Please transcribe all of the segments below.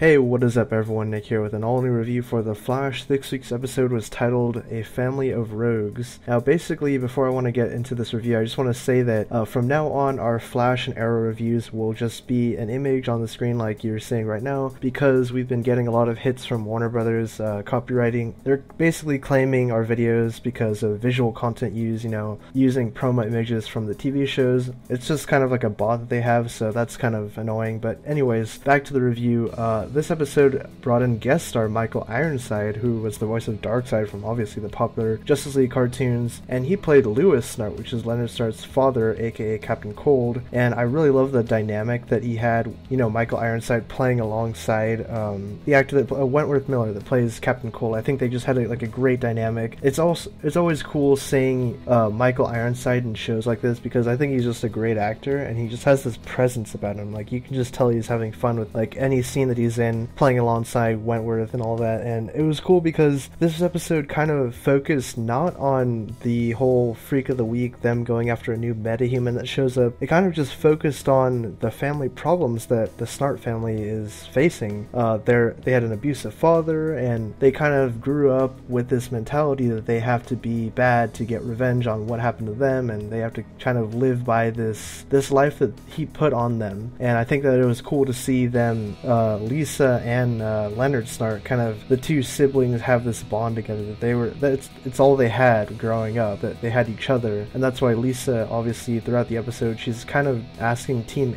Hey, what is up everyone, Nick here with an all-new review for The Flash. This week's episode was titled A Family of Rogues. Now basically, before I want to get into this review, I just want to say that from now on our Flash and Arrow reviews will just be an image on the screen like you're seeing right now, because we've been getting a lot of hits from Warner Brothers copywriting. They're basically claiming our videos because of visual content use, using promo images from the TV shows. It's just kind of like a bot that they have, so that's kind of annoying. But anyways, back to the review. This episode brought in guest star Michael Ironside, who was the voice of Darkseid from obviously the popular Justice League cartoons, and he played Lewis Snart, which is Leonard Snart's father, aka Captain Cold. And I really love the dynamic that he had, Michael Ironside playing alongside the actor that Wentworth Miller that plays Captain Cold. I think they just had a great dynamic. It's always cool seeing Michael Ironside in shows like this, because I think he's just a great actor and he just has this presence about him. Like, you can just tell he's having fun with any scene that he's in, playing alongside Wentworth and all that. And it was cool because this episode kind of focused not on the whole freak of the week, them going after a new metahuman that shows up. It kind of just focused on the family problems that the Snart family is facing. They had an abusive father, and they kind of grew up with this mentality that they have to be bad to get revenge on what happened to them, and they have to kind of live by this life that he put on them. And I think that it was cool to see them, Lisa and Leonard Snart, kind of the two siblings, have this bond together, that it's all they had growing up, that they had each other. And that's why Lisa, obviously throughout the episode, she's kind of asking Team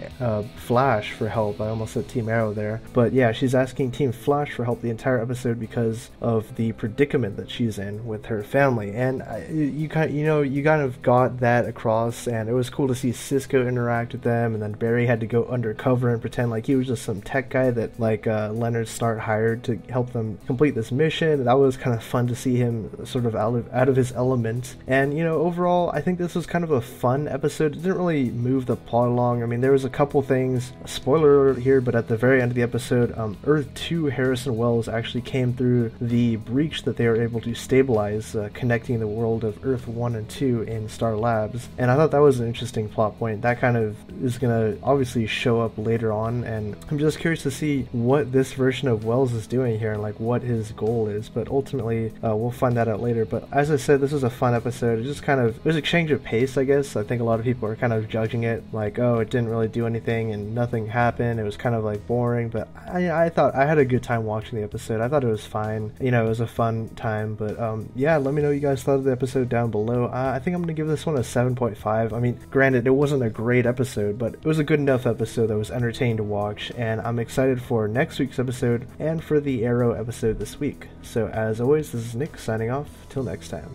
Flash for help. I almost said Team Arrow there, but yeah, she's asking Team Flash for help the entire episode because of the predicament that she's in with her family. And you kind of got that across, and it was cool to see Cisco interact with them, and then Barry had to go undercover and pretend like he was just some tech guy that Leonard Snart hired to help them complete this mission. That was kind of fun to see him sort of out of his element. And overall, I think this was kind of a fun episode. It didn't really move the plot along. I mean, there was a couple things, spoiler alert here, but at the very end of the episode, Earth 2 Harrison Wells actually came through the breach that they were able to stabilize, connecting the world of Earth 1 and 2 in Star Labs. And I thought that was an interesting plot point. That kind of is going to obviously show up later on, and I'm just curious to see what this version of Wells is doing here and what his goal is. But ultimately, we'll find that out later. But as I said, this was a fun episode. It just kind of, it was a change of pace, I guess. I think a lot of people are kind of judging it like, oh, it didn't really do anything and nothing happened. It was kind of boring. But I thought I had a good time watching the episode. I thought it was fine. It was a fun time. But yeah, let me know what you guys thought of the episode down below. I think I'm gonna give this one a 7.5. I mean, granted, it wasn't a great episode, but it was a good enough episode that was entertaining to watch, and I'm excited for next week's episode and for the Arrow episode this week. So as always, this is Nick signing off. Till next time.